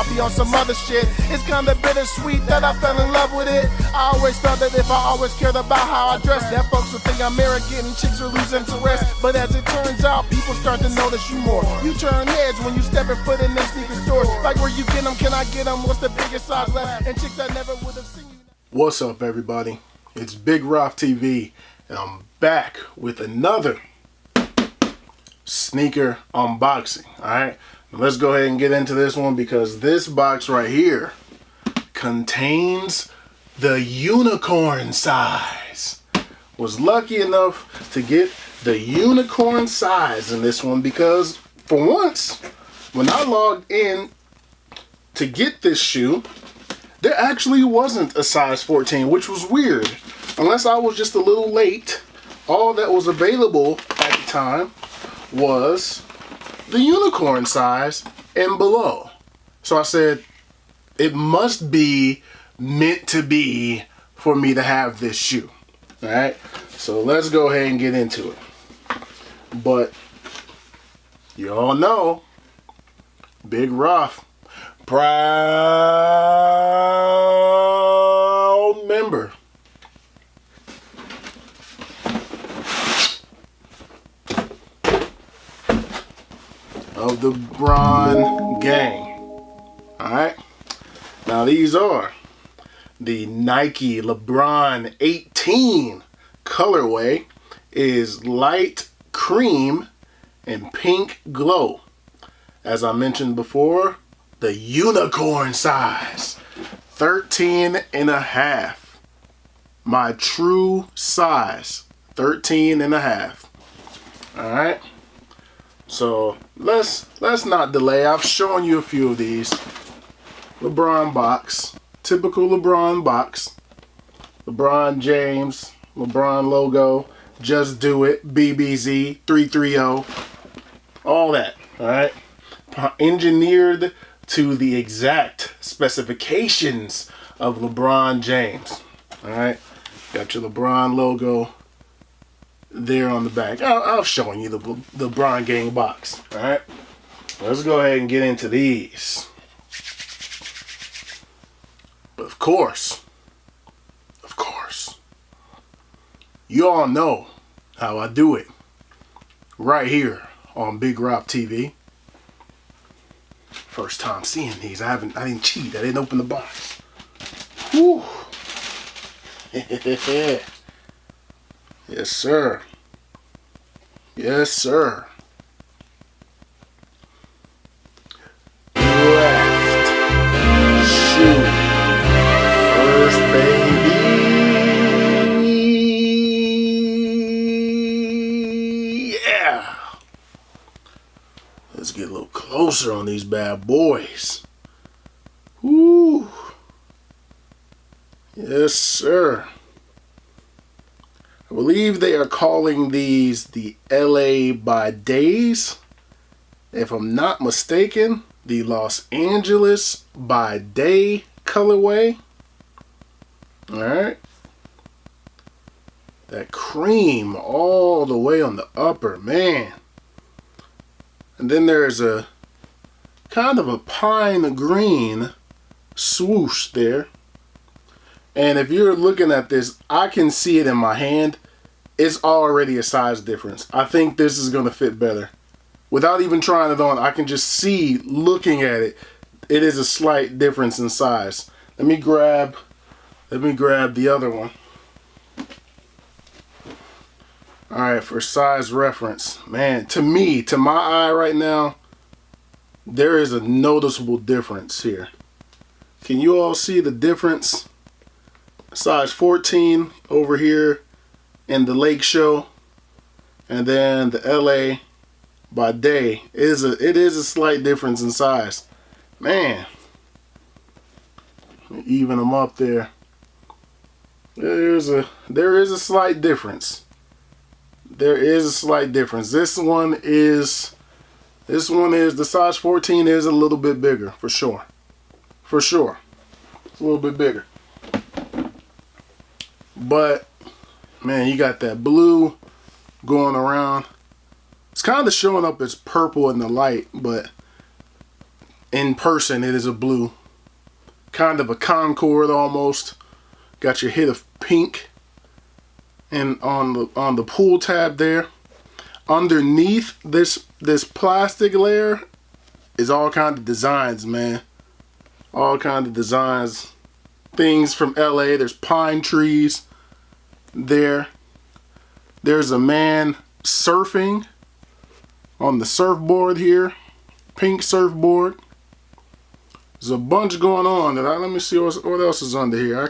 I'll be on some other shit. It's kinda bittersweet that I fell in love with it. I always thought that if I always cared about how I dress, that folks would think I'm arrogant and chicks would lose interest. But as it turns out, people start to notice you more. You turn heads when you step foot in them sneaker stores. Like where you get them, can I get them? What's the biggest size left? And chicks that never would have seen you. What's up, everybody? It's Big Roth TV, and I'm back with another sneaker unboxing. Alright, let's go ahead and get into this one because this box right here contains the unicorn size. Was lucky enough to get the unicorn size in this one because for once, when I logged in to get this shoe, there actually wasn't a size 14, which was weird. Unless I was just a little late, all that was available at the time was the unicorn size and below. So I said, it must be meant to be for me to have this shoe. Alright, so let's go ahead and get into it. But you all know, Big Roth, proud member of the Lebron gang. Alright, now these are the Nike Lebron 18 colorway. Is light cream and pink glow. As I mentioned before, the unicorn size, 13 and a half. My true size, 13 and a half. All right. So let's not delay. I've shown you a few of these. LeBron box, typical LeBron box. LeBron James, LeBron logo, Just Do It, BBZ, 330, all that. All right. Engineered to the exact specifications of LeBron James. Alright, got your LeBron logo there on the back. I'll show you the LeBron gang box. Alright, let's go ahead and get into these. But of course, you all know how I do it right here on Big Roth TV. First time seeing these. I didn't cheat. I didn't open the box. Whew. Yes, sir. Yes, sir. Left shoe first, baby. Yeah. Let's get a little closer on these bad boys. Woo. Yes, sir. I believe they are calling these the LA by Days. If I'm not mistaken, the Los Angeles by Day colorway. Alright. That cream all the way on the upper, man. And then there's a kind of a pine green swoosh there. And if you're looking at this, I can see it in my hand. It's already a size difference. I think this is going to fit better. Without even trying it on, I can just see, looking at it, it is a slight difference in size. Let me grab the other one. Alright, for size reference, man, to me, to my eye right now, there is a noticeable difference here. Can you all see the difference? Size 14 over here in the Lake Show, and then the LA by Day. It is a slight difference in size. Man, even them up there. There is a slight difference. There is a slight difference. This one is the size 14 is a little bit bigger for sure. For sure. It's a little bit bigger. But man, you got that blue going around. It's kind of showing up as purple in the light, but in person it is a blue. Kind of a Concord almost. Got your hit of pink and on the pull tab there. Underneath this plastic layer is all kinds of designs, man. All kinds of designs. Things from LA. There's pine trees there. There's a man surfing on the surfboard here. Pink surfboard. There's a bunch going on. Let me see what else is under here. I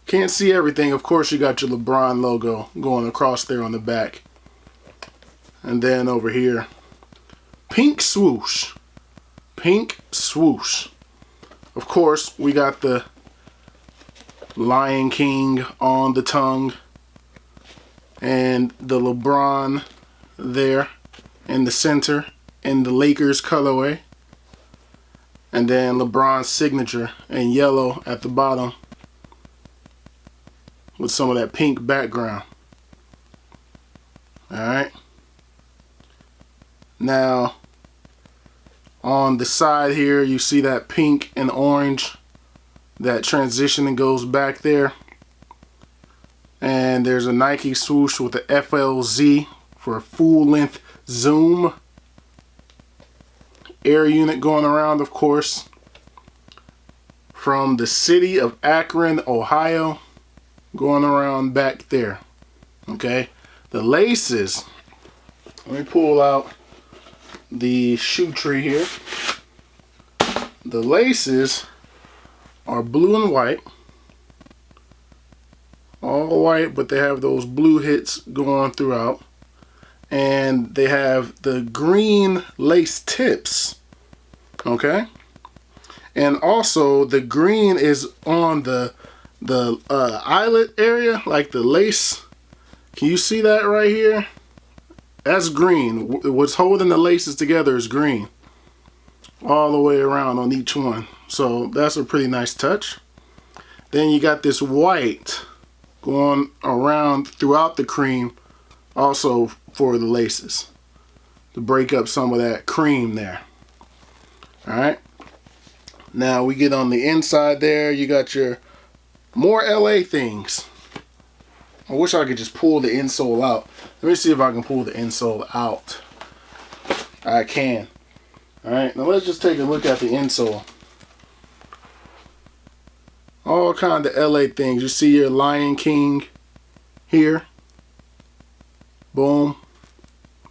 can't see everything. Of course, you got your LeBron logo going across there on the back. And then over here, pink swoosh. Pink swoosh. Of course, we got the Lion King on the tongue. And the LeBron there in the center in the Lakers colorway. And then LeBron's signature in yellow at the bottom, with some of that pink background. Alright. Now, on the side here, you see that pink and orange, that transition goes back there. And there's a Nike swoosh with the FLZ for a full-length zoom. Air unit going around, of course, from the city of Akron, Ohio. Going around back there. Okay, the laces. Let me pull out the shoe tree here. The laces are blue and white. All white, but they have those blue hits going throughout. And they have the green lace tips. Okay, and also the green is on the eyelet area, like the lace. Can you see that right here? That's green. What's holding the laces together is green all the way around on each one. So that's a pretty nice touch. Then you got this white going around throughout the cream, also for the laces, to break up some of that cream there. Alright, now we get on the inside there. You got your more LA things. I wish I could just pull the insole out. Let me see if I can pull the insole out. I can. Alright, now let's just take a look at the insole. All kind of LA things. You see your Lion King here. Boom.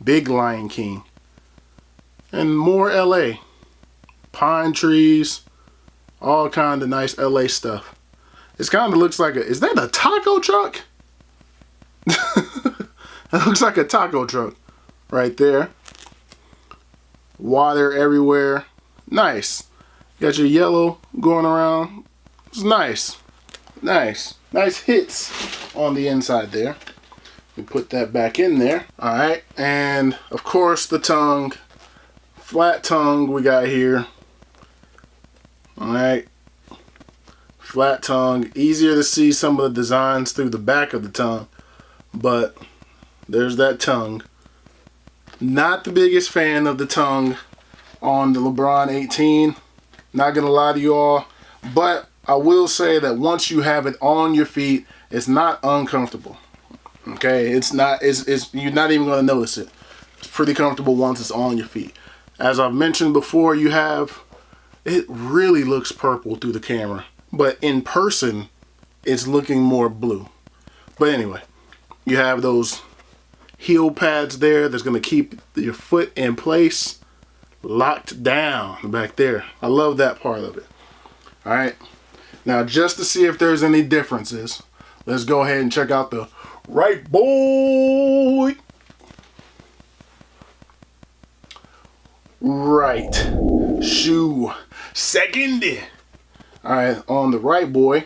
Big Lion King. And more LA. Pine trees. All kind of nice LA stuff. It kind of looks like is that a taco truck? That looks like a taco truck right there. Water everywhere. Nice. Got your yellow going around. It's nice. Nice. Nice hits on the inside there. We put that back in there. Alright. And of course the tongue. Flat tongue we got here. Alright. Flat tongue. Easier to see some of the designs through the back of the tongue. But there's that tongue. Not the biggest fan of the tongue on the LeBron 18. Not gonna lie to you all. But I will say that once you have it on your feet, it's not uncomfortable. Okay, it's not. It's you're not even gonna notice it. It's pretty comfortable once it's on your feet. As I've mentioned before, you have. It really looks purple through the camera, but in person, it's looking more blue. But anyway, you have those heel pads there that's gonna keep your foot in place, locked down back there. I love that part of it. All right. Now, just to see if there's any differences, let's go ahead and check out the right boy. Right shoe. Second. All right, on the right boy,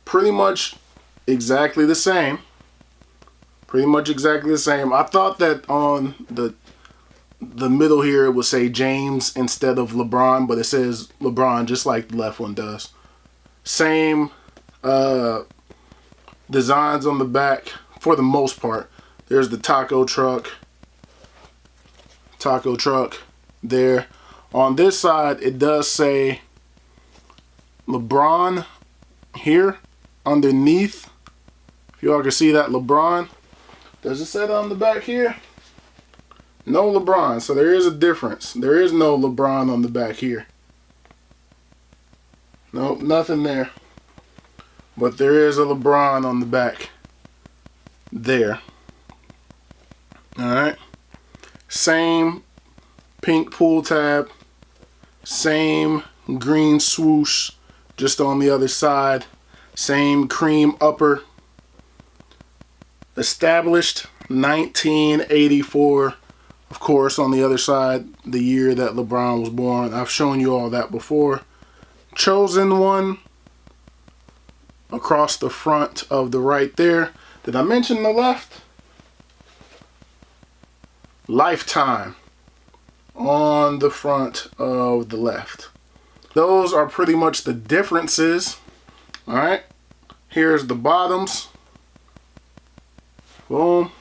pretty much exactly the same. Pretty much exactly the same. I thought that on the middle here it would say James instead of LeBron, but it says LeBron just like the left one does. Same designs on the back for the most part. There's the taco truck there On this side, it does say LeBron here underneath. If y'all can see that LeBron. Does it say that on the back here? No LeBron, so there is a difference. There is no LeBron on the back here. Nope, nothing there. But there is a LeBron on the back there. Alright. Same pink pull tab. Same green swoosh, just on the other side. Same cream upper. Established 1984. Of course, on the other side, the year that LeBron was born. I've shown you all that before. Chosen one across the front of the right there. Did I mention the left? Lifetime on the front of the left. Those are pretty much the differences. All right, here's the bottoms. Boom.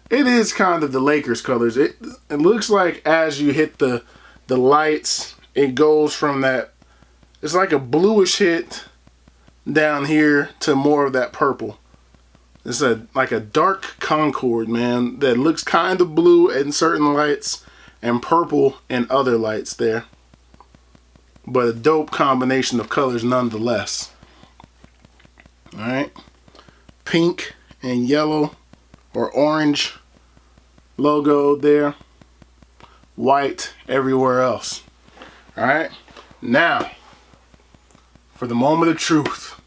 It is kind of the Lakers colors. It looks like as you hit the lights, it goes from that, it's like a bluish hit down here to more of that purple. It's like a dark Concord, man, that looks kind of blue in certain lights and purple in other lights there. But a dope combination of colors nonetheless. Alright. Pink and yellow or orange logo there. White everywhere else. Alright. Now, for the moment of truth.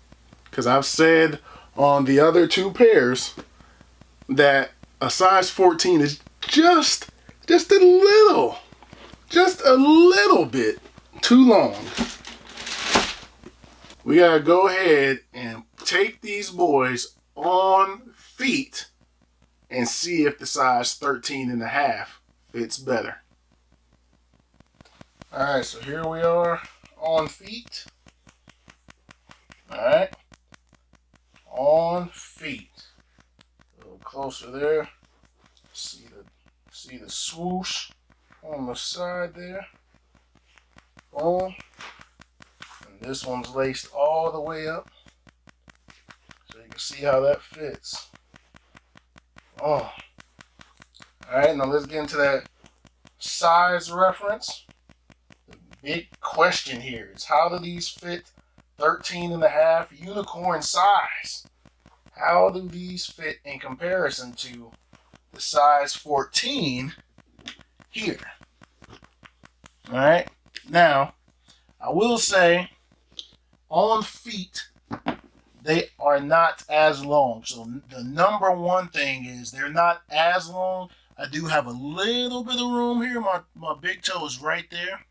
Because I've said on the other two pairs that a size 14 is just a little bit too long. We gotta go ahead and take these boys on feet and see if the size 13 and a half fits better. Alright, so here we are on feet. Alright. On feet. A little closer there. See the swoosh on the side there. Boom. And this one's laced all the way up. So you can see how that fits. Oh. Alright, now let's get into that size reference. The big question here is, how do these fit 13 and a half unicorn size? How do these fit in comparison to the size 14 here? Alright, now I will say on feet they are not as long. So the number one thing is they're not as long. I do have a little bit of room here. My big toe is right there.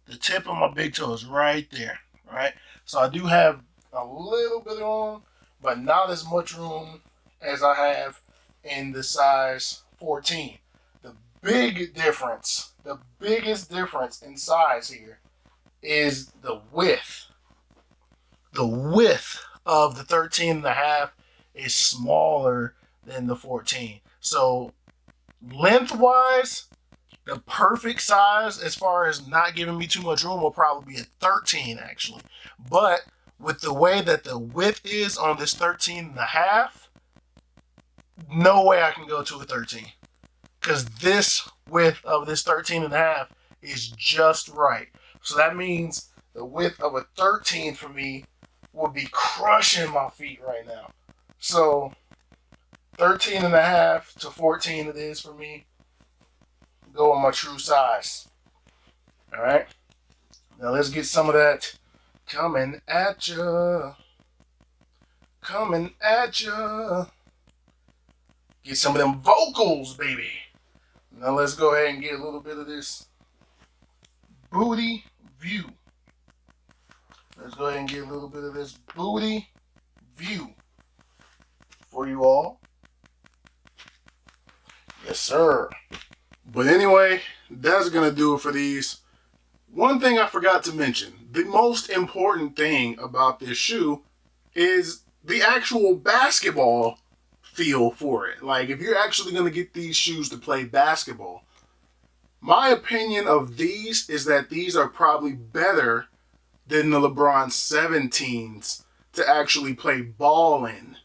The tip of my big toe is right there. Right? So I do have a little bit of room, but not as much room as I have in the size 14. The biggest difference in size here is the width. The width of the 13 and a half is smaller than the 14. So lengthwise, the perfect size as far as not giving me too much room will probably be a 13 actually. But with the way that the width is on this 13 and a half, no way I can go to a 13. Because this width of this 13 and a half is just right. So that means the width of a 13 for me would be crushing my feet right now. So 13 and a half to 14 it is for me. Go with my true size. Alright. Now let's get some of that coming at ya. Coming at ya. Get some of them vocals, baby. Now let's go ahead and get a little bit of this booty view. Let's go ahead and get a little bit of this booty view for you all. Yes, sir. But anyway, that's going to do it for these. One thing I forgot to mention. The most important thing about this shoe is the actual basketball feel for it. Like, if you're actually going to get these shoes to play basketball, My opinion of these is that these are probably better than the LeBron 17s to actually play ball in.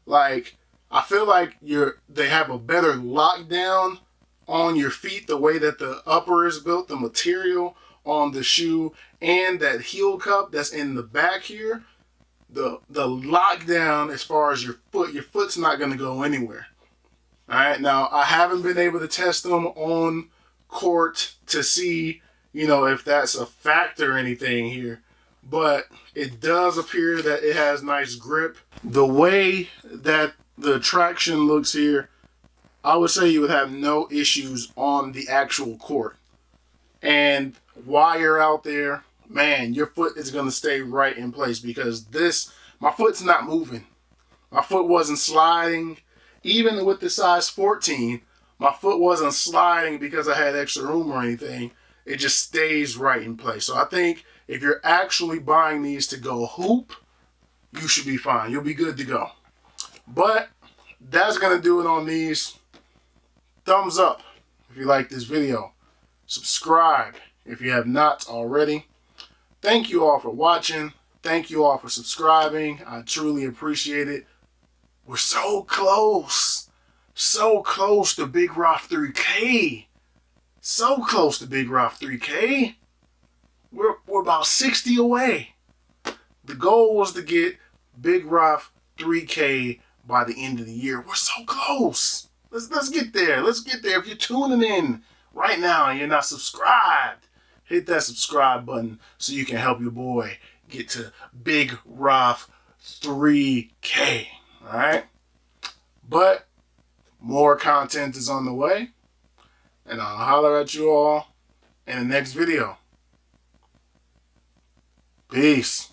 Like, I feel like they have a better lockdown on your feet, the way that the upper is built, the material on the shoe, and that heel cup that's in the back here. The lockdown as far as your foot's not going to go anywhere. All right, now I haven't been able to test them on court to see, if that's a factor or anything here, but it does appear that it has nice grip. The way that the traction looks here, I would say you would have no issues on the actual court. And while you're out there, man, your foot is going to stay right in place because my foot's not moving. My foot wasn't sliding. Even with the size 14, my foot wasn't sliding because I had extra room or anything. It just stays right in place. So I think if you're actually buying these to go hoop, you should be fine. You'll be good to go. But that's going to do it on these. Thumbs up if you like this video. Subscribe if you have not already. Thank you all for watching. Thank you all for subscribing. I truly appreciate it. We're so close. So close to Big Roth 3K. So close to Big Roth 3K. We're about 60 away. The goal was to get Big Roth 3K by the end of the year. We're so close. Let's get there. Let's get there. If you're tuning in right now and you're not subscribed, hit that subscribe button so you can help your boy get to Big Roth 3K. All right? But more content is on the way, and I'll holler at you all in the next video. Peace.